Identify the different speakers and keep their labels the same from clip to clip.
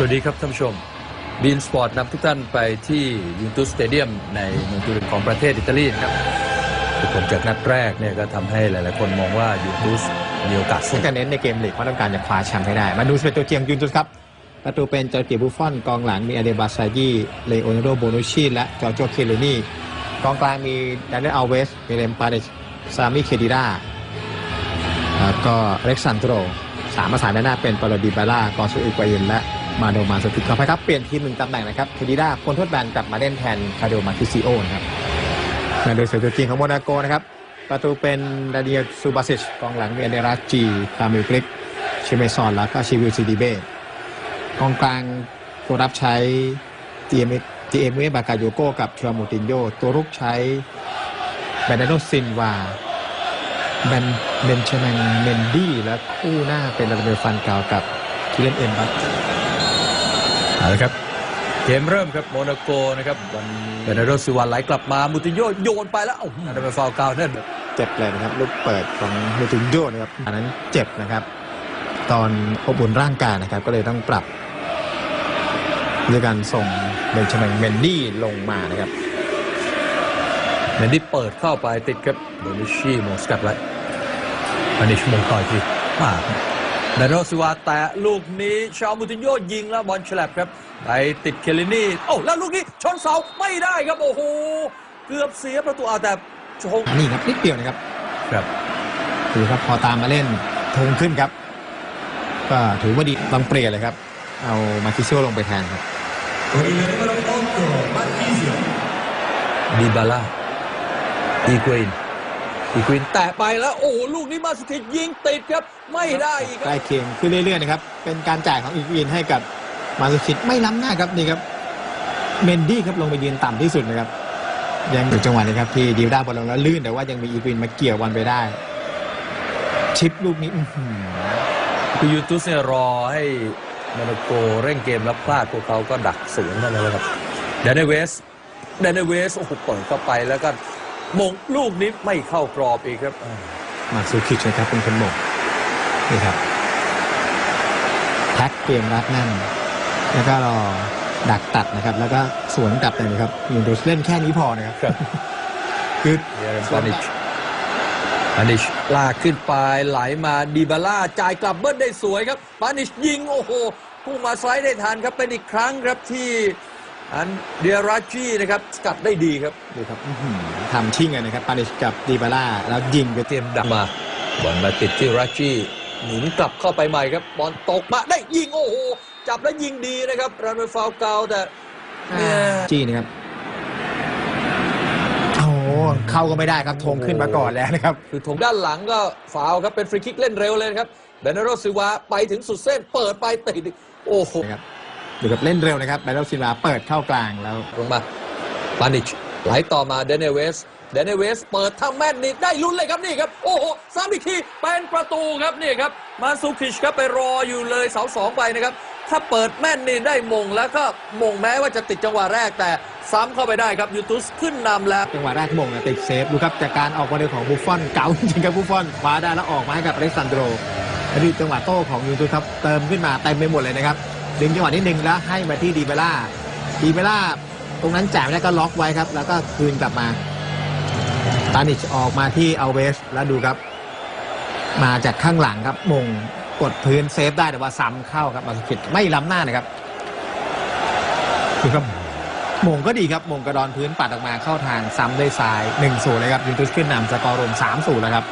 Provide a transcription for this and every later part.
Speaker 1: วัสดีครับท่านผู้ชมบีนสปอร์ตนำทุกท่านไปที่ยูเวนตุสสเตเดียมในเมืองตูรินของประเทศอิตาลีครับผลจากนัดแรกเนี่ยก็ทำให้หลายๆคนมองว่ายูเวนตุสมีโอกาสสูง
Speaker 2: จะเน้นในเกมลีกเพราะต้องการจะคว้าแชมป์ให้ได้มาดู11ตัวเกียงยูเวนตุสครับประตูเป็นจอร์เจียบุฟฟอนกองหลังมีอาเดบาซายีเลโอนาร์โดโบนุชีและจอร์โจเคเลนีกองกลางมีดานิเอลอัลเวสมิเลมปาเดชซามิเคดิราแล้วก็อเล็กซานโดร3ประสานด้านหน้าเป็นปาโลดิบาร่ากอซูอิกวายินและมาโดมาสติกขออภัยครับเปลี่ยนทีม1ตำแหน่งนะครับเคดิราพ้นโทษแบนกลับมาเล่นแทนคาโดมาคิซิโอนะครับโดย11ตัวจริงของโมนาโกนะครับประตูเป็นดาเนียลซูบาซิชกองหลังมีอันเดราจีคามิลกริกเชเมซอนแล้วก็ชิวิลซิดิเบกองกลางตัวรับใช้ทีเอ็มเบากาโยโกกับชัวมูตินโยตัวรุกใช้แบนนาโดซินวาเบนเชนังเมนดี้และคู่หน้าเป็นลาเมลฟันกาวกับคิเลนเอ็มบัต
Speaker 1: เอาละครับเกมเริ่มครับโมนาโกนะครับเบนนาโดซิวาไหลกลับมามูตินโยโยนไปแล้วได้ไปฟาวล์กาวนั่น
Speaker 2: เจ็บเลยนะครับลูกเปิดของมูตินโยนะครับอันนั้นเจ็บนะครับตอนอบอุ่นร่างกายนะครับก็เลยต้องปรับด้วยการส่งเบนชแมงเมนดี้ลงมานะครับ
Speaker 1: เมนดี้เปิดเข้าไปติดครับโดนิชีโมสกัดไว้อันนี้ชั่วโมงต่อยทีเดนโรซิวาแต่ลูกนี้ชาวมูตินโยยิงแล้วบอลฉลับครับไปติดเคลินี่แล้วลูกนี้ชนเสาไม่ได้ครับโอ้โหเกือบเสียประตูแต่ชง
Speaker 2: นี่ครับนิดเดียวนะครับ
Speaker 1: ครับ
Speaker 2: ดูครับพอตามมาเล่นทงขึ้นครับก็ถือว่าดีต้องเปลี่ยนเลยครับเอามาคิซิโอลงไปแทนครับ
Speaker 1: ดิบาล่าอีกวินแตะไปแล้วโอ้ลูกนี้มาสุกิยิงติดครับไม่ได้อีก
Speaker 2: ใกล้เคียงขึ้นเรื่อยๆนะครับเป็นการจ่ายของอีกวินให้กับมาสุกิไม่ล้ำหน้าครับนี่ครับเมนดี้ครับลงไปยืนต่ำที่สุดนะครับยังอยู่จังหวะนี้ครับที่ดิวด้าบอลลงแล้วลื่นแต่ว่ายังมีอีกวินมาเกี่ยวบอลไปได้ชิปลูกนี้
Speaker 1: คือยูเวนตุสเนี่ยรอให้โมนาโกเร่งเกมแล้วพลาดพวกเขาก็ดักสวนนั่นเลยครับเดนเวสโอ้โหเปิดเข้าไปแล้วก็มงลูกนี้ไม่เข้ากรอบอีกครับ
Speaker 2: มาซูคิชนะครับเป็นคนมงนี่ครับแท็กเกมรับนั่นแล้วก็รอดักตัดนะครับแล้วก็สวนกลับเลยนะครับยูเวนตุสเล่นแค่นี้พอนะครับคือ
Speaker 1: ปานิชลากขึ้นไปไหลมาดิบาล่าจ่ายกลับเบิ้ลได้สวยครับปานิชยิงโอ้โหพุ่งมาสไลด์ได้ทันครับเป็นอีกครั้งครับที่อันเดียราจีนะครับสกัดได้ดีครับ
Speaker 2: ดูครับทำชิ่งกันนะครับปานิชกับดิบาล่าแล้วยิงไป
Speaker 1: เตรียมดักมาบอลมาติดที่ราจีหมุนกลับเข้าไปใหม่ครับบอลตกมาได้ยิงโอ้โหจับแล้วยิงดีนะครับรันไปฟาวล์เกาแต่
Speaker 2: จี้นะครับเข้าก็ไม่ได้ครับธงขึ้นมาก่อนแล้วนะครับ
Speaker 1: คือธงด้านหลังก็ฟาวล์ครับเป็นฟรีคิกเล่นเร็วเลยครับเบนนาโรซิวาไปถึงสุดเส้นเปิดไปติดโอ้โห
Speaker 2: ครับดูกับเล่นเร็วนะครับเบนนาโรซิวาเปิดเข้ากลางแล้ว
Speaker 1: ลงมาปานิชไหลต่อมาเดนเวสเปิดทำแม่นนี่ได้ลุ้นเลยครับนี่ครับโอ้โหซ้ำอีกทีเป็นประตูครับนี่ครับมาซูคิชครับไปรออยู่เลยเสา2ไปนะครับถ้าเปิดแม่นนี่ได้มงแล้วก็มงแม้ว่าจะติดจังหวะแรกแต่ซ้ำเข้าไปได้ครับยูเวนตุสขึ้นนำแล้ว
Speaker 2: จังหวะแรกมงติดเซฟดูครับจากการออกบอลของบุฟฟอนเก่าจริงครับบุฟฟอนคว้าได้แล้วออกมาให้กับอเล็กซานโดรอดีตจังหวะโต้ของยูเวนตุสครับเติมขึ้นมาเต็มไปหมดเลยนะครับดึงจังหวะนิดนึงแล้วให้มาที่ดิบาล่าตรงนั้นจ่ายไม่ได้ก็ล็อกไว้ครับแล้วก็คืนกลับมาตานิชออกมาที่อัลเวสแล้วดูครับมาจากข้างหลังครับมงกดพื้นเซฟได้แต่ว่าซ้ำเข้าครับมาสกิดไม่ล้ำหน้านะครับดูครับมงก็ดีครับมงกระดอนพื้นปัดออกมาเข้าทางซ้ำด้วยซ้าย 1-0 เลยครับยูเวนตุสขึ้นนำสกอร์รวม 3-0 แล้วครับ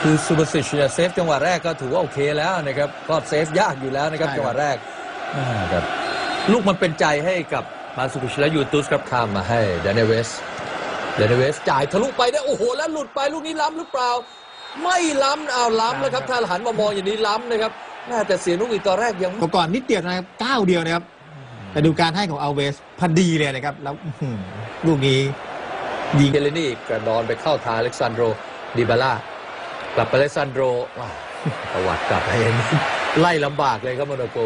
Speaker 1: คือซูเปอร์ซิชเซฟจังหวะแรกก็ถือว่าโอเคแล้วนะครับก็เซฟยากอยู่แล้วนะครับจังหวะแรกครับลูกมันเป็นใจให้กับมาซูคิชและยูเวนตุสครับข้ามมาให้เดนเวสจ่ายทะลุไปได้โอ้โหแล้วหลุดไปลูกนี้ล้ำหรือเปล่าไม่ล้ำล้ำแล้วครับถ้าหันมามองอย่างนี้ล้ำนะครับแต่เสียลูกอีกตอนแรกยัง
Speaker 2: ก่อนนิดเดียวนะครับก้าวเดียวนะครับแต่ดูการให้ของอัลเวสพอดีเลยนะครับแล้วลูกนี้
Speaker 1: ยิงเกเลนี่กระดอนไปเข้าทางอเล็กซานโดรดิบาล่ากลับไปอเล็กซานโดรประวัติกลับไปไล่ลำบากเลยครับโมนาโก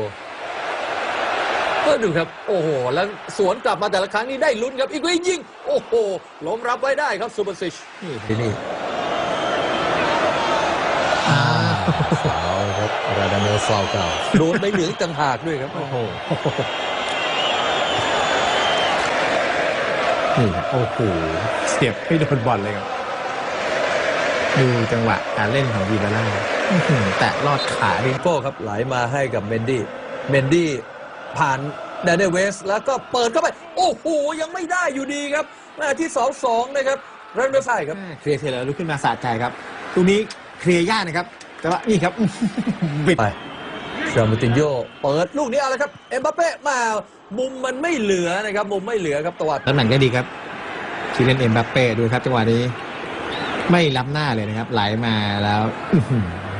Speaker 1: ก็ดูครับโอ้โหแล้วสวนกลับมาแต่ละครั้งนี้ได้ลุ้นครับอีกยิงโอ้โหล้มรับไว้ได้ครับซูเปอร์ซิชนี่ฟาวครับ ราดาเมลฟาวเก่าโดนใบเหลืองอีกต่างหากด้วยครับโอ้โห
Speaker 2: นี่ครับโอ้โหเสียบไม่โดนบอลเลยครับดูจังหวะการเล่นของดีบาร่าแตะลอดขาดิ
Speaker 1: โก้ครับไหลมาให้กับเมนดี้ผ่านแดนเนลเวสแล้วก็เปิดเข้าไปโอ้โหยังไม่ได้อยู่ดีครับที่ 2-2 นะครับเริ่มด้วยซ้ายครับ
Speaker 2: เคลียร์เสร็จแล้วลุกขึ้นมาสะใจครับตรงนี้เคลียร์ยากนะครับแต่ว่านี่ครับ บิด
Speaker 1: ไปเชอร์มูตินโญ่เปิดลูกนี้เอาละครับเอ็มบัปเป้มามุมมันไม่เหลือนะครับมุมไม่เหลือครับตวัด
Speaker 2: ตำแหน่งได้ดีครับคิเลนเอ็มบัปเป้ดูครับจังหวะนี้ไม่ล้ำหน้าเลยนะครับไหลมาแล้ว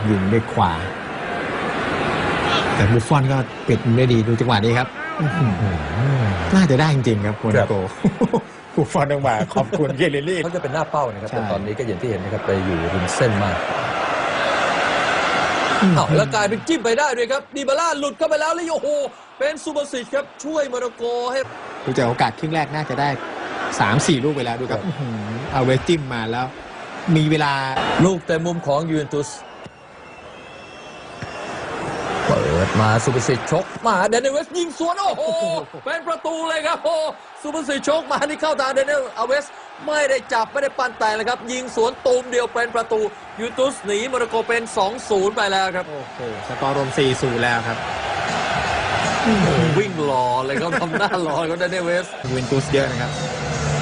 Speaker 2: ยิงด้วยขวาแต่บุฟฟอนก็ปิดได้ดีดูจังหวะนี้ครับน่าจะได้จริงๆครับโมนาโกบุฟฟอนต้องมาขอบคุณเยเลลี่
Speaker 1: เขาจะเป็นหน้าเป้านะครับ
Speaker 2: ใช่
Speaker 1: แต่ตอนนี้ก็อย่างที่เห็นนะครับไปอยู่ริมเส้นมากแล้วกลายเป็นจิ้มไปได้ด้วยครับดีบาร่าหลุดเข้าไปแล้วแล้วโอ้โหเป็นซูเปอร์ซิชครับช่วยโมนาโกให้
Speaker 2: ดูจากโอกาสครึ่งแรกน่าจะได้ 3-4 ลูกไปแล้วดูครับเอาเวสจิ้มมาแล้วมีเวลา
Speaker 1: ลูกแต่มุมของยูเวนตุสเปิดมาซูเปอร์ซิชชกมาเดนเนลเวสยิงสวนโอ้โหเป็นประตูเลยครับโอ้ซูเปอร์ซิชชกมานี่เข้าทางเดนเนลเวสไม่ได้จับไม่ได้ปั่นแต่เลยครับยิงสวนตูมเดียวเป็นประตูยูเวนตุสหนีโมนาโกเป็น 2-0 ไปแล้วครับ
Speaker 2: โอ้โหสกอร์รวม 4-0 แล้วครับ
Speaker 1: วิ่งรอเลยเขาทำหน้ารอเขาเดนเนลเวส
Speaker 2: ยูเวนตุสเยอะนะครับ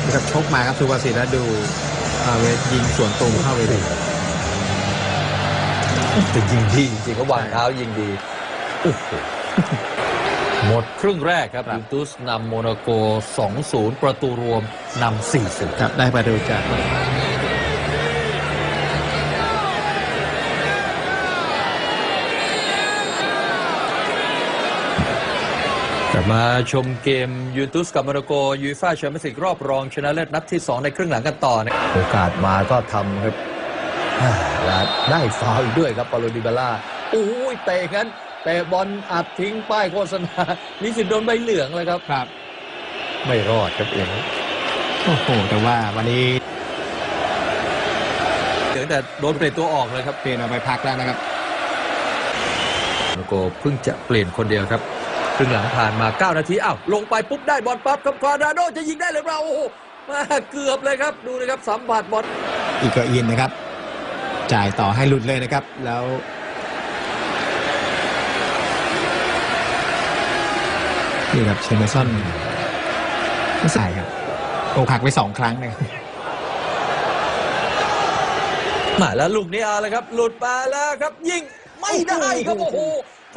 Speaker 2: ดูครับชกมาครับซูบาสิแล้วดูเวสยิงสวนตรงเข้าไปเลย
Speaker 1: แต่ยิงดีจริงๆเขาวางเท้ายิงดีโอ้โหหมดครึ่งแรกครับยูเวนตุสนำโมนาโก 2-0 ประตูรวมนำ 4-0
Speaker 2: ครับได้ประตูจาก
Speaker 1: กลับมาชมเกมยูเวนตุสกับโมนาโกยูฟ่าแชมเปี้ยนส์ลีกรอบรองชนะเลิศนัดที่ 2 ในครึ่งหลังกันต่อนะโอกาสมาก็ทำครับและได้ฟาวล์อีกด้วยครับปาโลดิบาล่าโอ้ยเตะกันเตะบอลอัดทิ้งป้ายโฆษณามีสิทธิ์โดนใบเหลืองเลยครับ
Speaker 2: ครับ
Speaker 1: ไม่รอดครับเอง
Speaker 2: โอ้โหแต่ว่าวันนี้
Speaker 1: เหลืองแต่โดนเปลี่ยนตัวออกเลยครับ
Speaker 2: เปลี่ยนเอาไปพักแล้วนะครับ
Speaker 1: โมนาโกเพิ่งจะเปลี่ยนคนเดียวครับครึ่งหลังผ่านมา9 นาทีอ้าวลงไปปุ๊บได้บอลปั๊บครับควาดราโดจะยิงได้หรือเปล่าโอ้โหมาเกือบเลยครับดูนะครับสัมผัสบอล
Speaker 2: อีกอินนะครับจ่ายต่อให้หลุดเลยนะครับแล้วนี่ครับเชนเนอร์สันไม่ใส่ครับโอกหักไป2 ครั้งนะครับ
Speaker 1: มาแล้วลูกนี้เอาเลยครับหลุดมาแล้วครับยิงไม่ได้ครับโอ้โห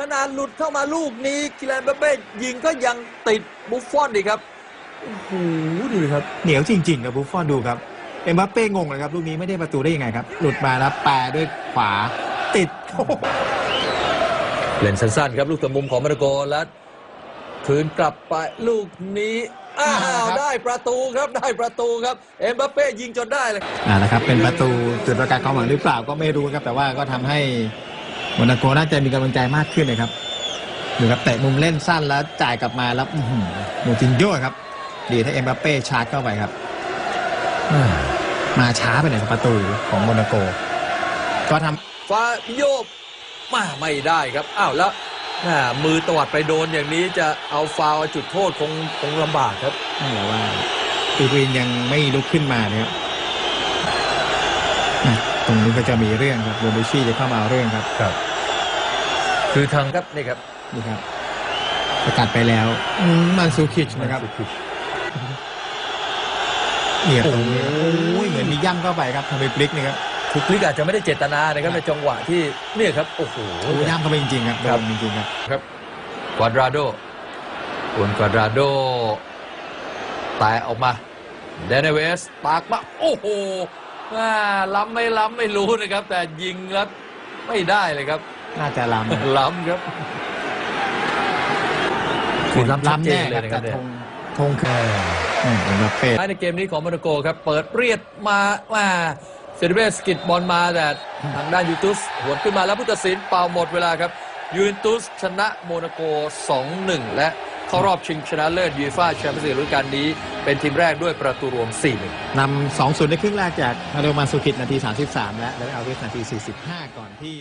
Speaker 1: ขนาดหลุดเข้ามาลูกนี้กิเลน เอ็มบัปเป้ยิงก็ยังติดบุฟฟอนอีกครับโอ้โหดูดิครับ
Speaker 2: เหนียวจริงๆครับบุฟฟอนดูครับเอ็มบัปเป้งงเลยครับลูกนี้ไม่ได้ประตูได้ยังไงครับหลุดมาแล้วแปรด้วยขวาติด
Speaker 1: เล่นสั้นๆครับลูกตะมุมของโมนาโกแล้วคืนกลับไปลูกนี้อ้าวได้ประตูครับได้ประตูครับเอ็มบัปเป้ยิงจนได้เลย
Speaker 2: นะครับเป็นประตูจุดประกายความหวังหรือเปล่าก็ไม่รู้ครับแต่ว่าก็ทำให้โมนาโกน่าจะมีกำลังใจมากขึ้นนะครับดูครับเตะมุมเล่นสั้นแล้วจ่ายกลับมาแล้วมูตินโญ่ครับดีให้เอ็มบัปเป้ชาร์จเข้าไปครับมาช้าไปหน่อยครับประตูของโมนาโกก็ทำ
Speaker 1: ฟาโยบมาไม่ได้ครับอ้าวแล้วมือตวัดไปโดนอย่างนี้จะเอาฟาวล์จุดโทษคงลำบากครับ
Speaker 2: ไม่แต่ว่าปีกวินยังไม่ลุกขึ้นมานะครับตรงนี้ก็จะมีเรื่องครับโบนูชี่จะเข้ามาเอาเรื่องครับ
Speaker 1: คือทางครับนี่ครับ
Speaker 2: นี่ครับประกาศไปแล้วมันซูคิชนะครับเนี่ยตรงนี้โอ้ยเหมือนมีย่ำเข้าไปครับทำไปพลิกนี่ครับ
Speaker 1: คือคลิกอาจจะไม่ได้เจตนานะครับในจังหวะที่เนี่ยครับโอ้โห
Speaker 2: ย่ำเข้าไปจริงๆครับโดนจริงๆครับ
Speaker 1: ครับควาดราโดควาดราโดแตะออกมาเดนเวสปากมาโอ้โหล้ำไม่รู้นะครับ แต่ยิงแล้วไม่ได้เลยครับ
Speaker 2: น่าจะล้ำ
Speaker 1: ล้ำครับคือล้ำชัดเจนเลยนะครับ
Speaker 2: แต่ธงคือเอ็มบัปเป้
Speaker 1: ในเกมนี้ของโมนาโกครับเปิดเรียดมาเซเดเบสกิดบอลมาแต่ทางด้านยูเวนตุสหวนขึ้นมาแล้วผู้ตัดสินเป่าหมดเวลาครับยูเวนตุสชนะโมนาโก 2-1 และเข้ารอบชิงชนะเลิศยูฟ่าแชมเปี้ยนส์ลีกฤดูกาลนี้เป็นทีมแรกด้วยประตูรวม 4-1
Speaker 2: นำ 2-0 ในครึ่งแรกจากฮาโดมันซูคิดนาที 33 และอาเวสนาที 45 ก่อนที่